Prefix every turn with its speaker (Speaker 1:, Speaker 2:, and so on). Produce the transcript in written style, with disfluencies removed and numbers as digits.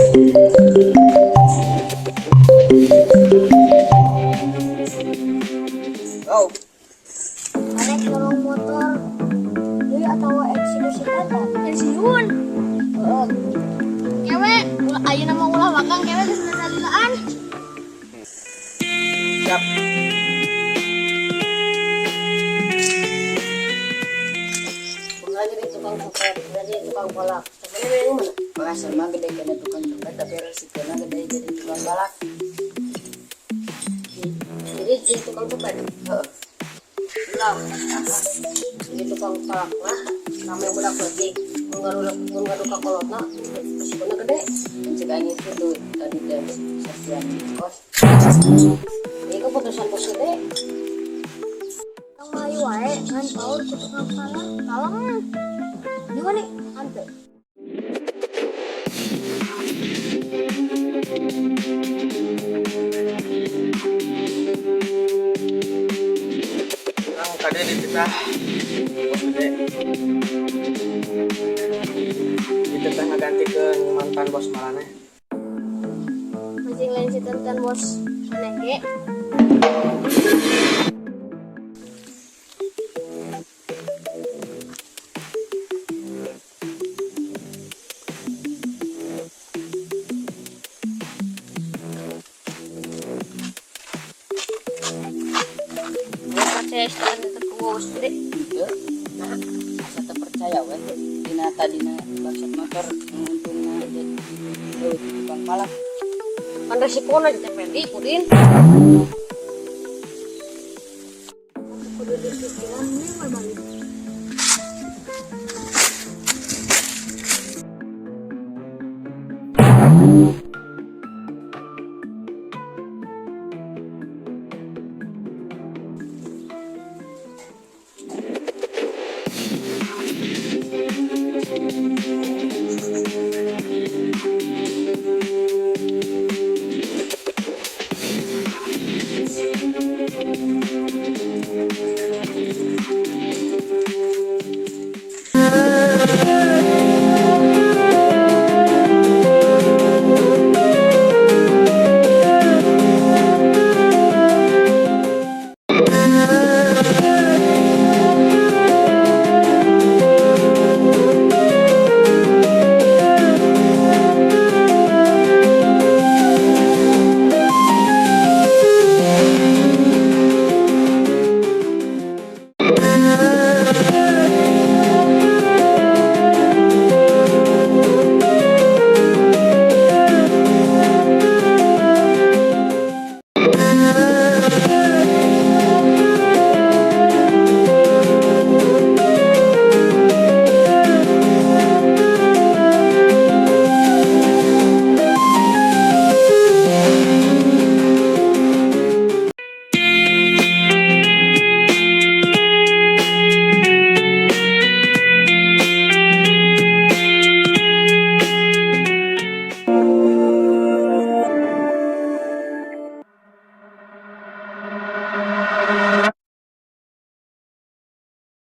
Speaker 1: Oh,
Speaker 2: Ada dorong motor. Jadi atau eksibisi Tantan. Pensiun. Oh. Kewe, ayo nama ulah wakang kewe geus nalilaan.
Speaker 1: siap.
Speaker 2: Jadi tukang copet, jadi tukang kolak. Sebenarnya yang mana?
Speaker 1: Penghasilan mah gede kena tukang copet, tapi resikonya gede jadi tukang balak.
Speaker 2: Jadi tukang copet.
Speaker 1: Heeh.
Speaker 2: Lah, jadi tukang kolak lah. Namanya budak leutik. Mun gaduh ka kolotna, resikonya gede.
Speaker 1: Pencegahan itu tuh tadi dia sertian kos.
Speaker 2: Ini keputusan bos gede. Kang Mayu wae ngan paur ku tukang kolak. Kalem. Ini mana? Ante.
Speaker 1: Sekarang kade dititah bos gede. Dititah ngagantikeun mantan bos marane.
Speaker 2: Masih lain si Tantan bos aneh ge. Saya sekarang terkuat gede.
Speaker 1: Henteu. Nah, asa teu percaya we dina tadina bangsat motor nguntungna jadi tukang balak.
Speaker 2: Kan resikonya di TPD kudin. Kudu dipikiran nih mah balik.